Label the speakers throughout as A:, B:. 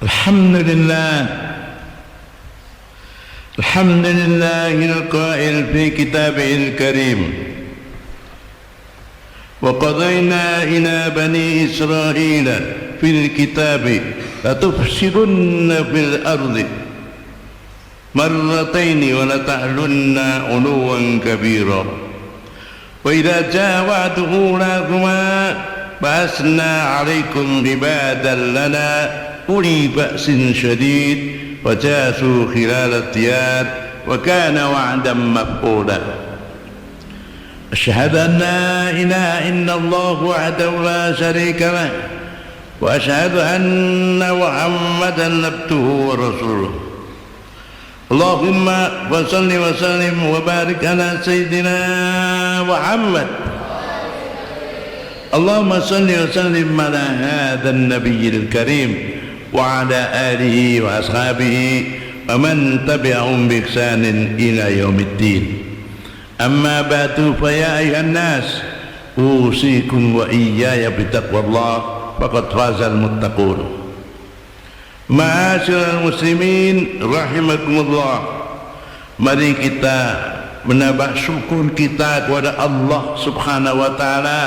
A: الحمد لله الحمد لله القائل في كتابه الكريم وقضينا إلى بني إسرائيل في الكتاب لتفسدن في الأرض مرتين ولتعلن علوا كبيرا وإذا جاء وعد أولاكما بعثنا عليكم عبادا لنا أولي بأس شديد وجاسوا خلال الديار وكان وعدا مفعولا أشهد أن لا إله إلا الله وحده لا شريك له وأشهد أن محمدا عبده ورسوله اللهم صل وسلم وبارك على سيدنا محمد اللهم صل وسلم على هذا النبي الكريم وعلى آله وأصحابه ومن تبعهم بإحسان إلى يوم الدين أما بعد فيا أيها الناس أوصيكم وإياي بتقوى الله فقد فاز المتقون. Ma'asyiral muslimin rahimakumullah, mari kita menambah syukur kita kepada Allah subhanahu wa ta'ala,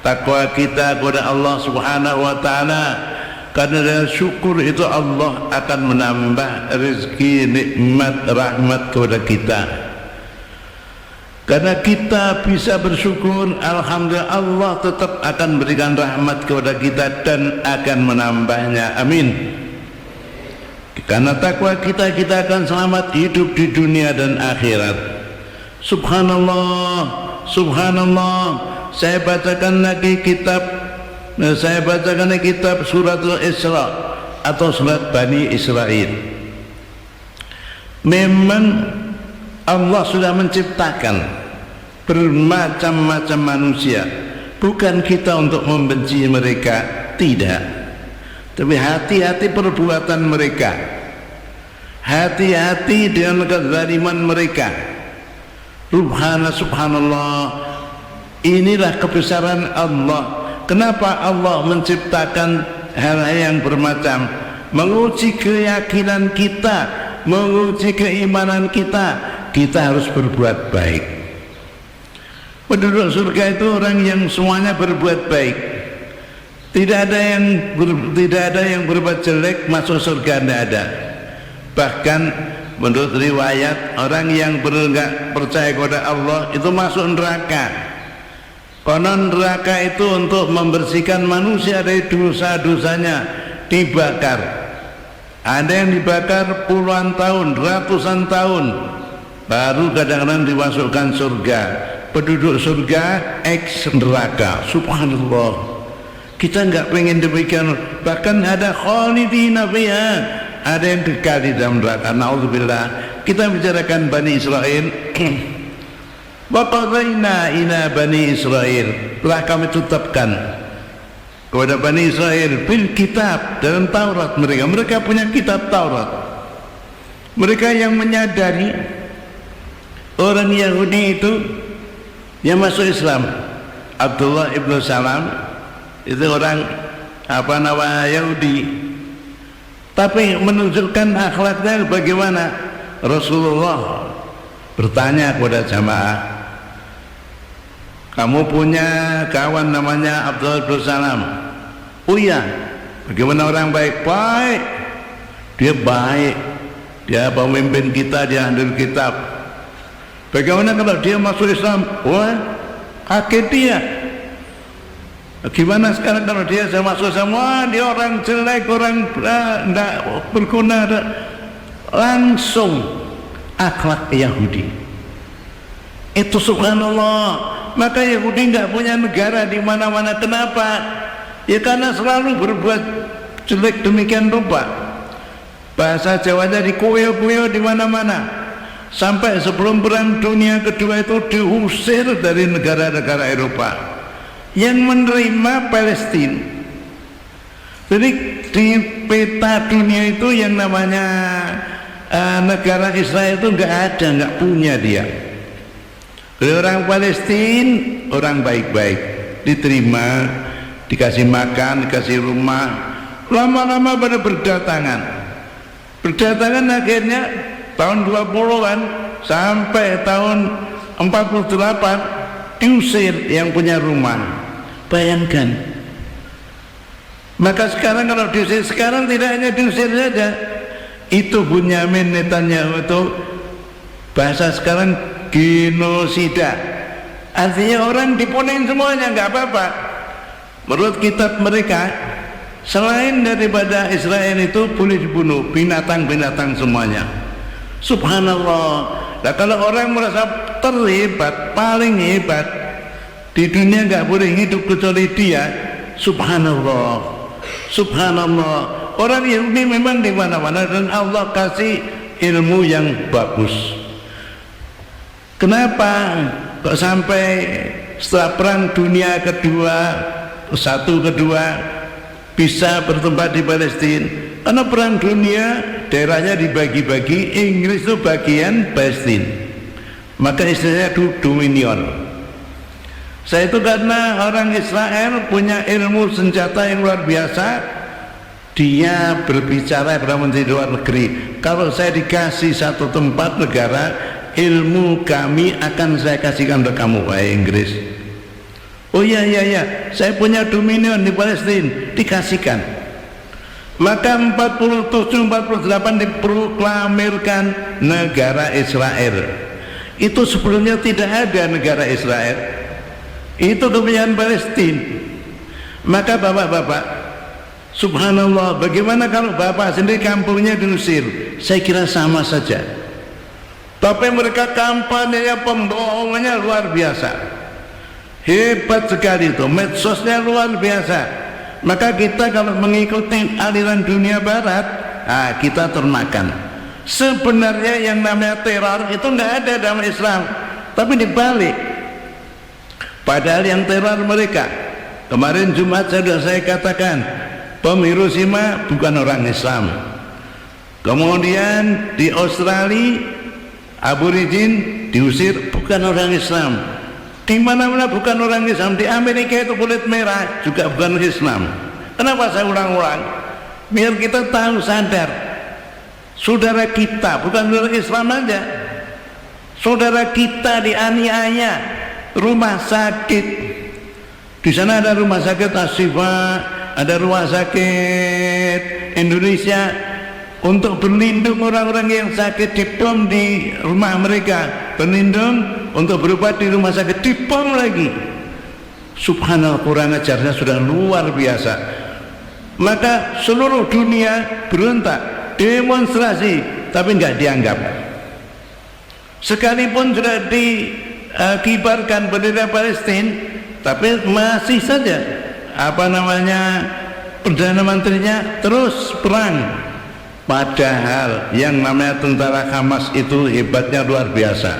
A: takwa kita kepada Allah subhanahu wa ta'ala, karena dengan syukur itu Allah akan menambah rezeki, nikmat, rahmat kepada kita. Karena kita bisa bersyukur, alhamdulillah Allah tetap akan berikan rahmat kepada kita dan akan menambahnya, amin. Karena takwa kita, kita akan selamat hidup di dunia dan akhirat. Subhanallah, subhanallah. Saya bacakan lagi kitab suratul Isra atau surat Bani Israel. Memang Allah sudah menciptakan bermacam-macam manusia, bukan kita untuk membenci mereka, tidak, tapi hati-hati perbuatan mereka, hati-hati dengan kezaliman mereka. Subhanallah, inilah kebesaran Allah. Kenapa Allah menciptakan hal-hal yang bermacam, menguji keyakinan kita, menguji keimanan kita. Kita harus berbuat baik. Penduduk surga itu orang yang semuanya berbuat baik. Tidak ada yang berbuat jelek masuk surga, tidak ada. Bahkan menurut riwayat, orang yang enggak percaya kepada Allah itu masuk neraka. Konon neraka itu untuk membersihkan manusia dari dosa-dosanya, dibakar. Ada yang dibakar puluhan tahun, ratusan tahun, baru kadang-kadang dimasukkan surga. Penduduk surga ex neraka. Subhanallah, kita enggak pengen demikian. Bahkan ada khalidina fiha, ada yang kekal di dalam neraka. Nauzubillah. Kita bicarakan Bani Israel. Wa qadayna ila Bani Israel, telah kami tetapkan kepada Bani Israel bil kitab, dalam Taurat mereka punya kitab Taurat. Mereka yang menyadari orang Yahudi itu yang masuk Islam, Abdullah ibnu Salam itu orang Yahudi, tapi menunjukkan akhlaknya bagaimana. Rasulullah bertanya kepada jamaah, kamu punya kawan namanya Abdullah ibnu Salam? Oh iya. Bagaimana orang baik? Baik, dia baik, dia pemimpin kita, dia ahli kitab. Bagaimana kalau dia masuk Islam? Wah, kaget dia. Gimana sekarang kalau dia masuk Islam? Wah, dia orang jelek, orang tidak berguna. Langsung akhlak Yahudi itu, subhanallah. Maka Yahudi nggak punya negara di mana-mana. Kenapa? Ya karena selalu berbuat jelek demikian rupa. Bahasa Jawanya dikuyo-kuyo di mana-mana. Sampai sebelum perang dunia kedua itu diusir dari negara-negara Eropa yang menerima Palestina. Jadi di peta dunia itu yang namanya negara Israel itu nggak ada, nggak punya dia. Jadi orang Palestina orang baik-baik, diterima, dikasih makan, dikasih rumah, lama-lama pada berdatangan akhirnya tahun 20-an sampai tahun 48 diusir yang punya rumah. Bayangkan. Maka sekarang kalau diusir sekarang tidak hanya diusir saja, itu Bunyamin Netanyahu itu bahasa sekarang genosida, artinya orang dipunahin semuanya, nggak apa-apa. Menurut kitab mereka, selain daripada Israel itu boleh dibunuh binatang-binatang semuanya. Subhanallah. Nah, kalau orang merasa terhebat, paling hebat di dunia, nggak boleh hidup kecuali dia. Subhanallah. Subhanallah. Orang Yahudi memang di mana-mana dan Allah kasih ilmu yang bagus. Kenapa kok sampai setelah perang dunia kedua, satu kedua bisa bertempat di Palestina? Karena perang dunia daerahnya dibagi-bagi, Inggris itu bagian Palestina, maka istilahnya dominion. Saya itu karena orang Israel punya ilmu senjata yang luar biasa, dia berbicara kepada menteri luar negeri, kalau saya dikasih satu tempat negara, ilmu kami akan saya kasihkan ke kamu, wahai Inggris. Oh iya, saya punya dominion di Palestina, dikasihkan. Maka 47-48 diproklamirkan negara Israel. Itu sebelumnya tidak ada negara Israel, itu kepunyaan Palestina. Maka bapak-bapak, subhanallah, bagaimana kalau bapak sendiri kampungnya diusir? Saya kira sama saja. Tapi mereka kampanyenya, pembohongannya luar biasa, hebat sekali itu, medsosnya luar biasa. Maka kita kalau mengikuti aliran dunia barat, kita termakan. Sebenarnya yang namanya teror itu nggak ada dalam Islam, tapi dibalik. Padahal yang teror mereka, kemarin Jumat sudah saya katakan, bom Hiroshima bukan orang Islam. Kemudian di Australia, aborigin diusir bukan orang Islam. Di mana-mana bukan orang Islam. Di Amerika itu kulit merah juga bukan Islam. Kenapa saya ulang-ulang? Biar kita tahu, sadar, saudara kita bukan orang Islam aja, saudara kita dianiaya, rumah sakit, di sana ada rumah sakit Ashifa, ada rumah sakit Indonesia untuk berlindung orang-orang yang sakit, dibom di rumah mereka, berlindung untuk berobat di rumah sakit, dibom lagi. Subhanallah, Quran ajarnya sudah luar biasa. Maka seluruh dunia berontak, demonstrasi, tapi nggak dianggap. Sekalipun sudah dikibarkan bendera Palestina, tapi masih saja Perdana Menterinya terus perang. Padahal yang namanya tentara Hamas itu hebatnya luar biasa,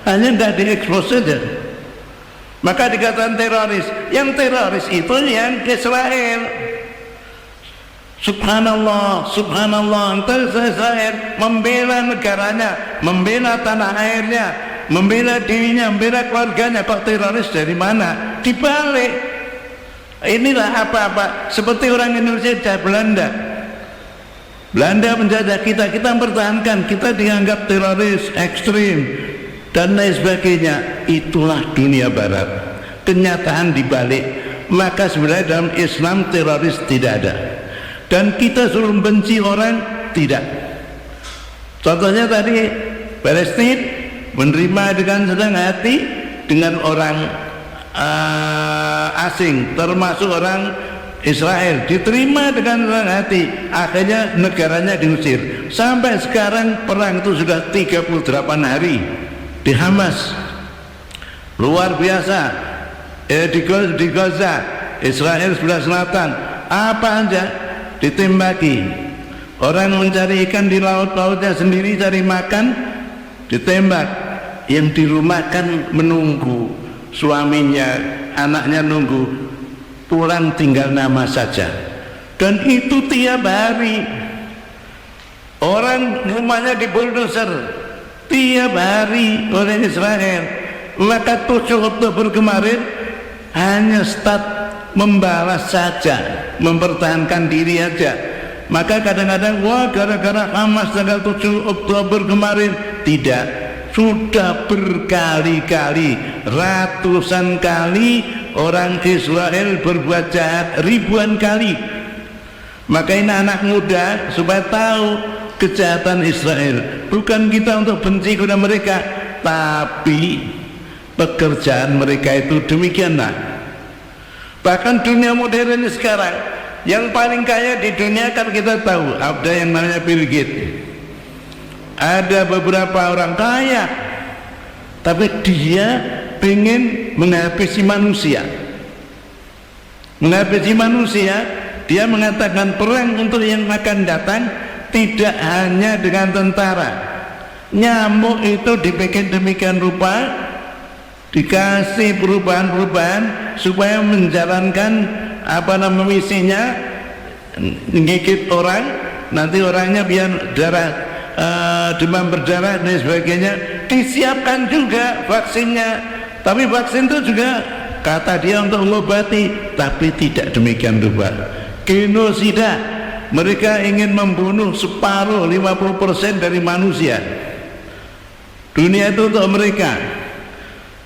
A: hanya nggak diekspos saja. Maka dikatakan teroris. Yang teroris itu yang Israel. Subhanallah, subhanallah. Israel membela negaranya, membela tanah airnya, membela dirinya, membela keluarganya. Kok teroris dari mana? Dibalik. Inilah apa-apa seperti orang Indonesia dan Belanda. Belanda menjajah kita, kita mempertahankan, kita dianggap teroris ekstrim dan lain sebagainya. Itulah dunia barat, kenyataan dibalik. Maka sebenarnya dalam Islam teroris tidak ada, dan kita suruh benci orang, tidak. Contohnya tadi Palestina menerima dengan senang hati dengan orang asing, termasuk orang Israel, diterima dengan senang hati. Akhirnya negaranya diusir. Sampai sekarang perang itu sudah 38 hari di Hamas. Luar biasa. Di Gaza, Israel sebelah selatan, apa aja ditembaki. Orang mencari ikan di laut-lautnya sendiri, cari makan, ditembak. Yang di rumah kan menunggu, suaminya, anaknya nunggu, pulang tinggal nama saja. Dan itu tiap hari. Orang rumahnya dibulldozer tiap hari oleh Israel. Maka 7 Oktober kemarin hanya start membalas saja, mempertahankan diri aja. Maka kadang-kadang wah gara-gara Hamas tanggal 7 Oktober kemarin, tidak, sudah berkali-kali, ratusan kali orang Israel berbuat jahat, ribuan kali. Maka ini anak muda supaya tahu kejahatan Israel. Bukan kita untuk benci kepada mereka, tapi pekerjaan mereka itu demikianlah. Bahkan dunia modern sekarang, yang paling kaya di dunia kan kita tahu, ada yang namanya Bill Gates. Ada beberapa orang kaya, tapi dia ingin menghabisi manusia. Menghabisi manusia, dia mengatakan perang untuk yang akan datang tidak hanya dengan tentara. Nyamuk itu dibikin demikian rupa, dikasih perubahan-perubahan supaya menjalankan misinya, menggigit orang, nanti orangnya biar darah, demam berdarah dan sebagainya. Disiapkan juga vaksinnya, tapi vaksin itu juga kata dia untuk mengobati, tapi tidak demikian rupa. Genosida, mereka ingin membunuh separuh 50% dari manusia. Dunia itu untuk mereka.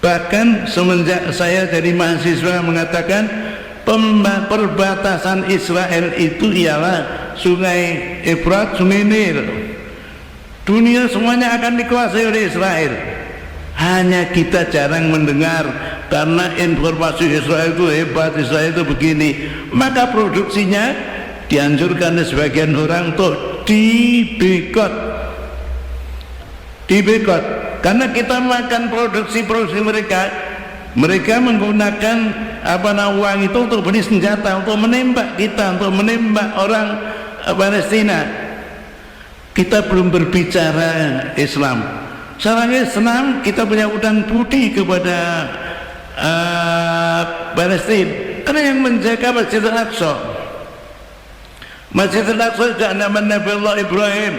A: Bahkan semenjak saya jadi mahasiswa mengatakan perbatasan Israel itu ialah Sungai Efrat, Sungai Nil. Dunia semuanya akan dikuasai oleh Israel. Hanya kita jarang mendengar karena informasi Israel itu hebat, Israel itu begini. Maka produksinya dianjurkan oleh sebagian orang untuk dibekot. Karena kita makan produksi mereka. Mereka menggunakan uang itu untuk beli senjata, untuk menembak kita, untuk menembak orang Palestina. Kita belum berbicara Islam. Sekarang Islam kita punya utang budi kepada Palestina, karena yang menjaga Masjid Al-Aqsa. Masjid Al-Aqsa zaman Nabi Allah Ibrahim,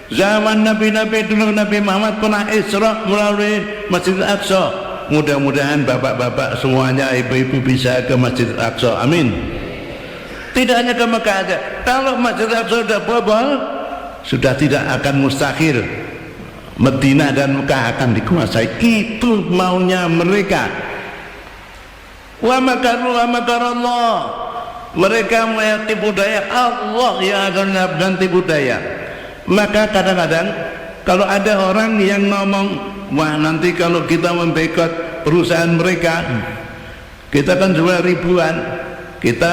A: zaman Nabi-Nabi dulu, Nabi Muhammad pernah Isra melalui Masjid Al-Aqsa. Mudah-mudahan bapak-bapak semuanya, ibu-ibu bisa ke Masjid Al-Aqsa, amin. Tidak hanya ke Mekah aja, kalau Masjid Al-Aqsa sudah bobol, sudah tidak akan mustahil Madinah dan Mekah akan dikuasai. Itu maunya mereka. Wa makaru wa makarallah. Mereka mulai tipu daya, Allah yang akan tipu daya. Maka kadang-kadang kalau ada orang yang ngomong, wah nanti kalau kita membekot perusahaan mereka, kita kan jual ribuan, kita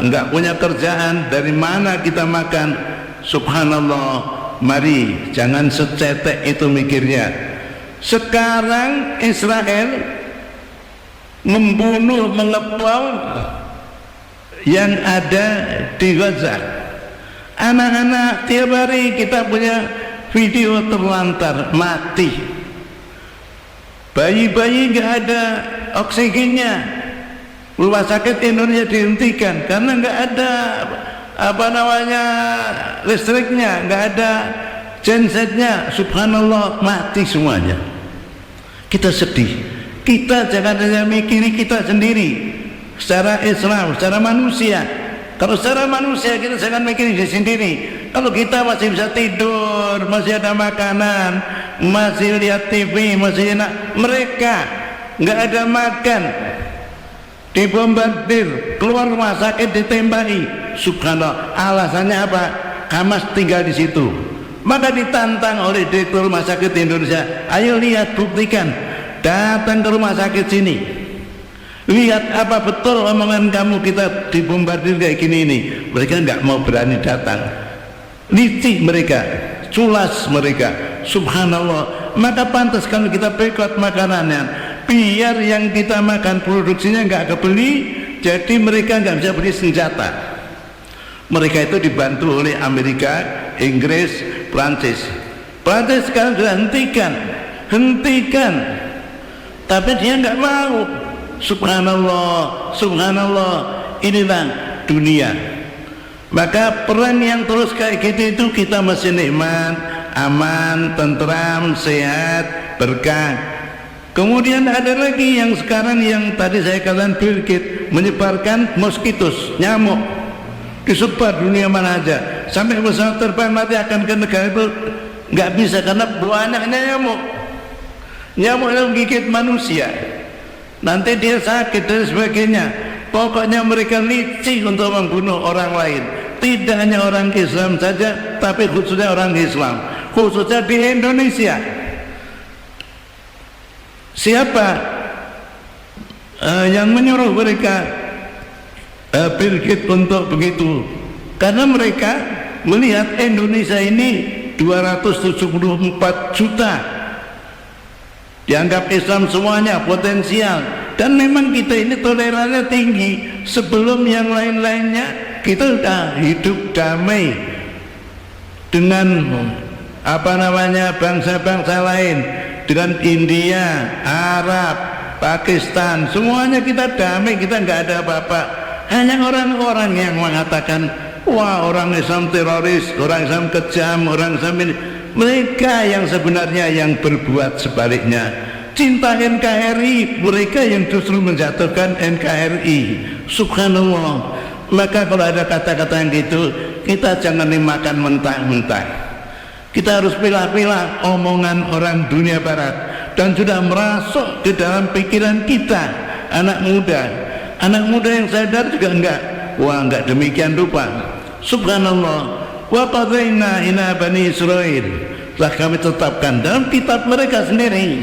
A: enggak punya kerjaan, dari mana kita makan? Subhanallah. Mari jangan secetek itu mikirnya. Sekarang Israel membunuh, mengepung yang ada di Gaza. Anak-anak tiap hari kita punya video terlantar mati. Bayi-bayi nggak ada oksigennya. Rumah sakit Indonesia dihentikan karena nggak ada listriknya, nggak ada gensetnya. Subhanallah, mati semuanya. Kita sedih. Kita jangan hanya mikiri kita sendiri secara Islam, secara manusia. Kalau secara manusia kita jangan mikir diri sendiri. Kalau kita masih bisa tidur, masih ada makanan, masih lihat TV, masih enak. Mereka nggak ada makan, dibombardir, keluar rumah sakit ditembaki. Subhanallah, alasannya apa? Hamas tinggal di situ. Maka ditantang oleh Direktur Rumah Sakit Indonesia, ayo lihat, buktikan, datang ke rumah sakit sini, lihat apa betul omongan kamu kita dibombardir kayak gini ini. Mereka nggak mau berani datang. Licik mereka, culas mereka. Subhanallah. Maka pantas kalau kita boikot makanannya, biar yang kita makan produksinya nggak kebeli, jadi mereka nggak bisa beli senjata. Mereka itu dibantu oleh Amerika, Inggris, Prancis. Prancis sekarang sudah hentikan, tapi dia nggak mau. Subhanallah, subhanallah. Inilah dunia. Maka perang yang terus kayak gitu itu kita masih nikmat, aman, tentram, sehat, berkah. Kemudian ada lagi yang sekarang yang tadi saya katakan Bill Gates menyebarkan moskitos, nyamuk. disebar dunia mana aja, sampai pesawat terbang nanti akan ke negara itu nggak bisa karena banyaknya nyamuk. Nyamuk yang menggigit manusia, nanti dia sakit dan sebagainya. Pokoknya mereka licik untuk membunuh orang lain. Tidak hanya orang Islam saja, tapi khususnya orang Islam, khususnya di Indonesia. Siapa yang menyuruh mereka Bill Gates untuk begitu? Karena mereka melihat Indonesia ini 274 juta, dianggap Islam semuanya potensial, dan memang kita ini toleransinya tinggi. Sebelum yang lain-lainnya kita sudah hidup damai dengan bangsa-bangsa lain, dengan India, Arab, Pakistan, semuanya kita damai, kita nggak ada apa-apa. Hanya orang-orang yang mengatakan, wah orang Islam teroris, orang Islam kejam, orang Islam ini, mereka yang sebenarnya yang berbuat sebaliknya. Cinta NKRI, mereka yang justru menjatuhkan NKRI. Subhanallah. Maka kalau ada kata-kata yang gitu, kita jangan dimakan mentah-mentah. Kita harus pilah-pilah omongan orang dunia barat, dan sudah merasuk ke dalam pikiran kita, anak muda yang sadar juga enggak. Wah, enggak demikian rupa. Subhanallah. Wa qadaina ila bani Israil, telah kami tetapkan dalam kitab mereka sendiri.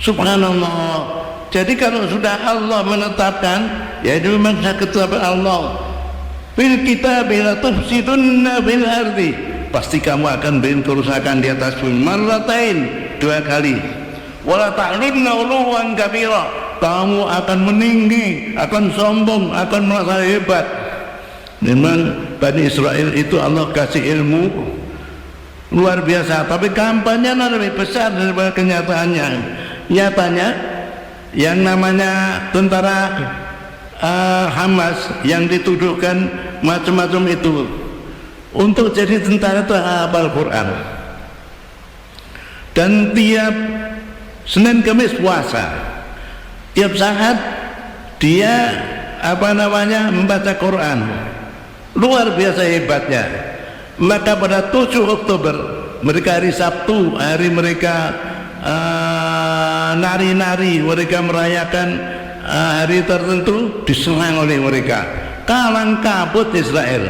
A: Subhanallah. Jadi kalau sudah Allah menetapkan, ya itu memang ketetapan Allah. Bil kitab la tufsidunna bil ardi, pasti kamu akan bikin kerusakan di atas bumi. Marratain, 2 kali. Wala ta'lunna uluwan kabira, kamu akan meninggi, akan sombong, akan merasa hebat. Memang Bani Israel itu Allah kasih ilmu luar biasa, tapi kampanyenya lebih besar daripada kenyataannya. Nyatanya yang namanya tentara Hamas yang dituduhkan macam-macam itu, untuk jadi tentara itu hafal Quran, dan tiap Senin Kamis puasa, tiap saat dia membaca Quran, luar biasa hebatnya. Maka pada 7 Oktober mereka hari Sabtu, hari mereka nari-nari, mereka merayakan hari tertentu, diserang oleh mereka, kalang kabut Israel.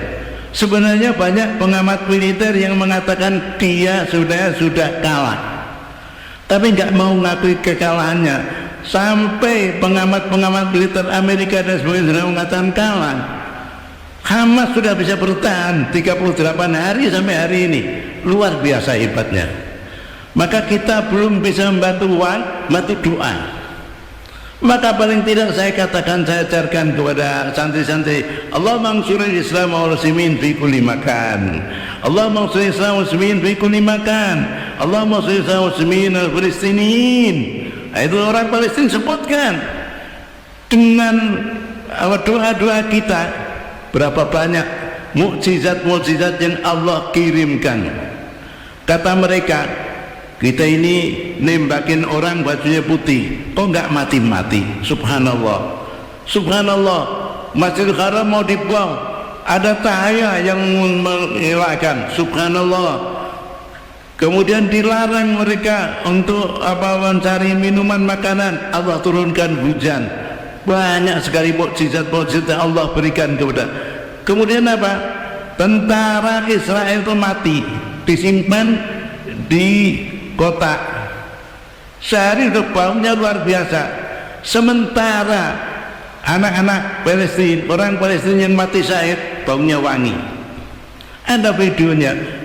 A: Sebenarnya banyak pengamat militer yang mengatakan dia sudah kalah, tapi nggak mau ngakui kekalahannya. Sampai pengamat militer Amerika dan sebagainya sudah mengatakan kalah. Hamas sudah bisa bertahan 38 hari sampai hari ini, luar biasa hebatnya. Maka kita belum bisa membantu uang, bantu doa. Maka paling tidak saya katakan, saya ajarkan kepada santri-santri, Allah mansuril Islam wal muslimin fi kulli makan, Allah mansuril Islam wal muslimin fi kulli makan, Allah mansuril Islam wal muslimin wal Palestiniin. Itu orang Palestina sebutkan dengan doa-doa kita. Berapa banyak mukjizat-mukjizat yang Allah kirimkan. Kata mereka, kita ini nembakin orang bajunya putih, kok nggak mati-mati? Subhanallah, subhanallah. Masjidil Haram mau dibuang, ada cahaya yang mengelakkan. Subhanallah. Kemudian dilarang mereka untuk mencari minuman, makanan, Allah turunkan hujan. Banyak sekali mukjizat-mukjizat yang Allah berikan kepada. Kemudian apa? Tentara Israel itu mati, disimpan di kotak. Sehari itu baunya luar biasa. Sementara anak-anak Palestina, orang Palestina yang mati syahid, baunya wangi. Ada videonya.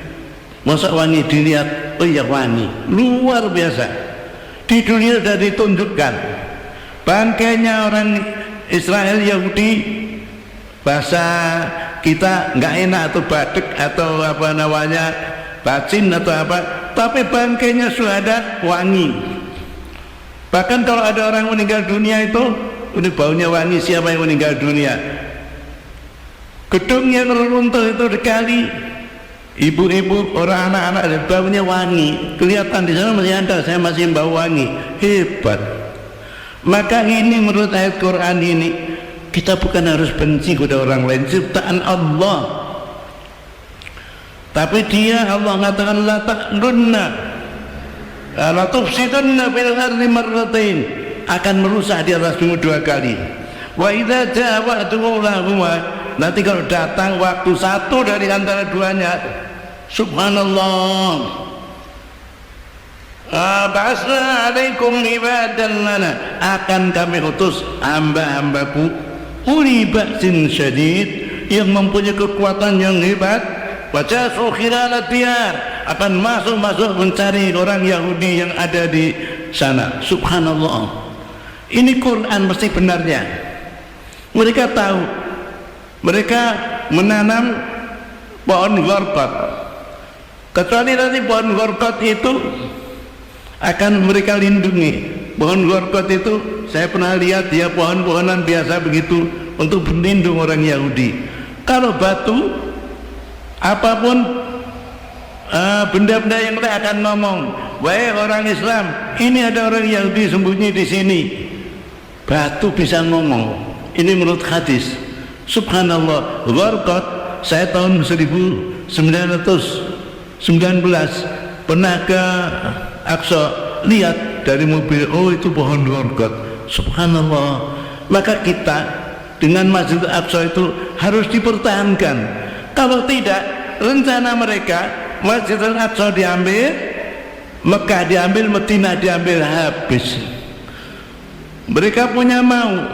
A: Masa wangi? Dilihat, oh iya wangi, luar biasa. Di dunia sudah ditunjukkan. Bangkainya orang Israel Yahudi, bahasa kita nggak enak, atau badek atau bacin atau apa, tapi bangkainya sudah wangi. Bahkan kalau ada orang meninggal dunia itu, ini baunya wangi. Siapa yang meninggal dunia? Gedung yang runtuh itu dikali, ibu-ibu, orang anak-anak, baunya wangi. Kelihatan di sana masih ada, saya masih bau wangi. Hebat. Maka ini menurut ayat Quran ini, Kita bukan harus benci kepada orang lain, ciptaan Allah. Tapi dia Allah mengatakan la ta'lunna la tufsidunna fil ardi marratain, akan merusak di atas bumi 2 kali. Wa idza ja'a wa'duhuma, nanti kalau datang waktu satu dari antara duanya, subhanallah, ba'asna alaikum ibadan lana, akan kami utus hamba-hambaku uli ba'sin syadid, yang mempunyai kekuatan yang hebat, wajasu khilal diyar, akan masuk mencari orang Yahudi yang ada di sana. Subhanallah, ini Quran mesti benarnya. Mereka tahu, mereka menanam pohon gorkot, kecuali nanti pohon gorkot itu akan mereka lindungi. Pohon gorkot itu saya pernah lihat, dia pohon-pohonan biasa begitu untuk berlindung orang Yahudi. Kalau batu, apapun benda-benda yang lain akan ngomong, wahai orang Islam, ini ada orang Yahudi sembunyi di sini. Batu bisa ngomong. Ini menurut hadis. Subhanallah, gorkot, saya tahun 1919 pernah ke Aqsa, lihat dari mobil, oh itu pohon gorkot. Subhanallah. Maka kita dengan Masjid Aqsa itu harus dipertahankan. Kalau tidak, rencana mereka Masjid Aqsa diambil, Mekah diambil, Madinah diambil, habis. Mereka punya mau,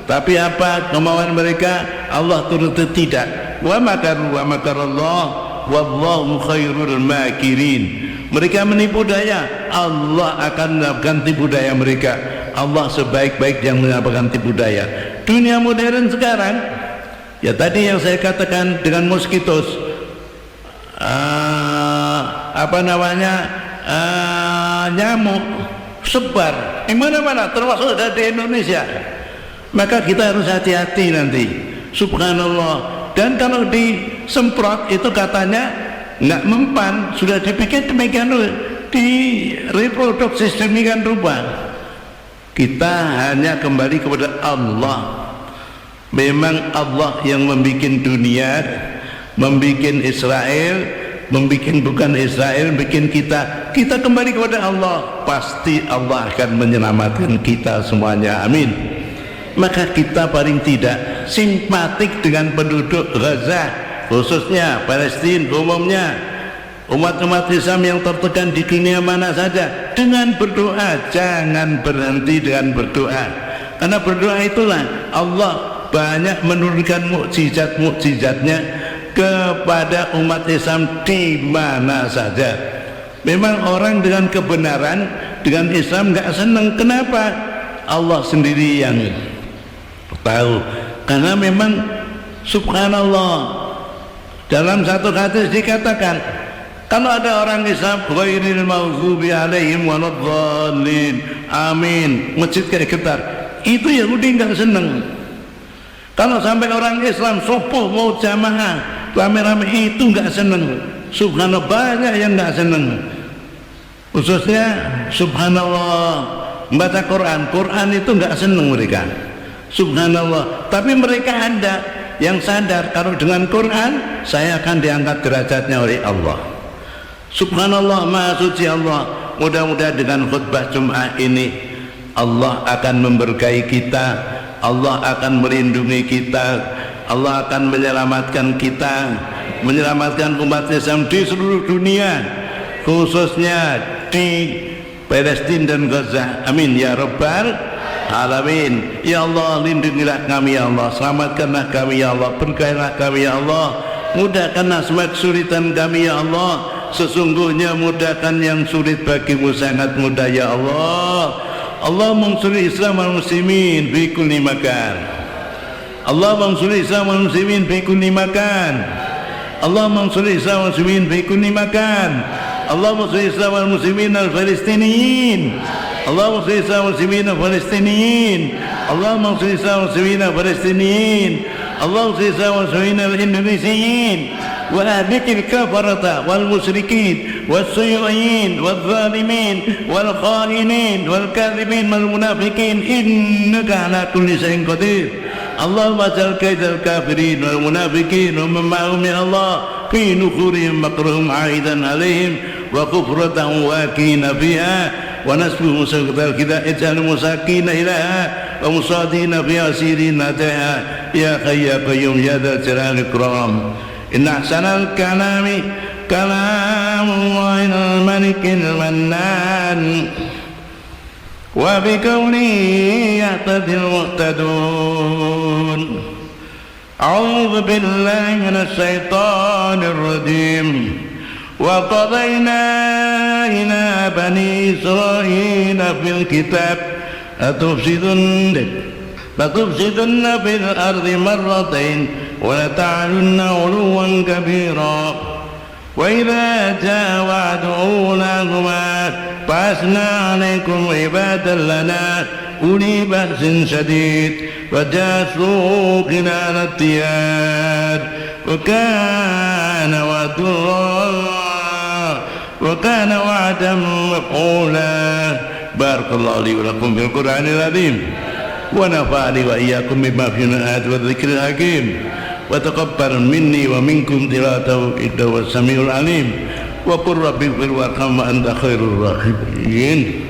A: tapi apa kemauan mereka? Allah turuti tidak. Wa makaru wa makarallah wallahu khairul makirin. Mereka menipu daya, Allah akan melakukan tipu daya mereka. Allah sebaik-baik yang melakukan tipu daya. Dunia modern sekarang, ya tadi yang saya katakan dengan moskitos, nyamuk sebar di mana-mana, termasuk ada di Indonesia. Maka kita harus hati-hati nanti. Subhanallah. Dan kalau disemprot itu katanya nggak mempan, sudah dipikir demikian, di reproduksi sedemikian rupa. Kita hanya kembali kepada Allah. Memang Allah yang membuat dunia, membuat Israel, membuat bukan Israel, bikin kita. Kita kembali kepada Allah, pasti Allah akan menyelamatkan kita semuanya. Amin. Maka kita paling tidak simpatik dengan penduduk Gaza, khususnya Palestina, umumnya umat-umat Islam yang tertekan di dunia mana saja, dengan berdoa. Jangan berhenti dengan berdoa, karena berdoa itulah Allah banyak menurunkan mukjizat-mukjizatnya kepada umat Islam di mana saja. Memang orang dengan kebenaran, dengan Islam nggak senang. Kenapa? Allah sendiri yang tahu. Karena memang subhanallah, dalam satu hadis dikatakan, kalau ada orang Islam ghairil maghdubi alaihim waladdallin, amin, masjid kayak getar, itu Yahudi nggak senang. Kalau sampai orang Islam subuh mau jamaah rame-rame, itu nggak senang. Subhanallah, banyak yang nggak senang. Khususnya subhanallah membaca Quran itu nggak senang mereka. Subhanallah. Tapi mereka ada yang sadar kalau dengan Quran saya akan diangkat derajatnya oleh Allah. Subhanallah, maha suci Allah. Mudah-mudahan dengan khutbah Jumat ini Allah akan memberkahi kita, Allah akan melindungi kita, Allah akan menyelamatkan kita, menyelamatkan umat Islam di seluruh dunia, khususnya di Palestina dan Gaza. Amin ya rabbal alamin. Ya Allah, lindungilah kami ya Allah, selamatkanlah kami ya Allah, berkahilah kami ya Allah, mudahkanlah semua kesulitan kami ya Allah. Sesungguhnya mudahkan yang sulit bagimu sangat mudah ya Allah. Allah mansuri Islam wal muslimin fi kulli makan. Allah mansuri Islam wal muslimin fi kulli makan. Allah mansuri Islam wal muslimin fi kulli makan. Allah mansuri Islam wal muslimin al falistiniyin. اللهم صل على المسلمين الفلسطينيين، اللهم صل على المسلمين الفلسطينيين، اللهم صل على المسلمين الاندونيسيين، واهلك الكفرة والمشركين والشيوعيين والظالمين والخائنين والكاذبين والمنافقين، إنك على كل شيء قدير. اللهم اجعل كيد الكافرين والمنافقين ومن معهم من الله في نفورهم مكرهم عائدا عليهم وكفرة واكين فيها ونسبهم سقط الكتاب اجعل المساكين إليها ومصادين فيها سيرين نتيها يا حي يا قيوم يا ذا الجلال الإكرام إن أحسن الكلام كلام الله الملك المنان وبقوله يهتدي المهتدون أعوذ بالله من الشيطان الرجيم وقضينا إلى بني إسرائيل في الكتاب لتفسدن في الأرض مرتين ولتعلن علوا كبيرا وإذا جاء وعد أولاهما بعثنا عليكم عبادا لنا أولي بأس شديد فجاسوا خلال الديار وكان وعدا مفعولا. بارك الله لي ولكم في القرآن العظيم ونفعني وإياكم بما فيه من الآيات والذكر الحكيم وتقبل مني ومنكم تلاوته إنه هو السميع العليم وقل رب اغفر وارحم وأنت خير الراحمين.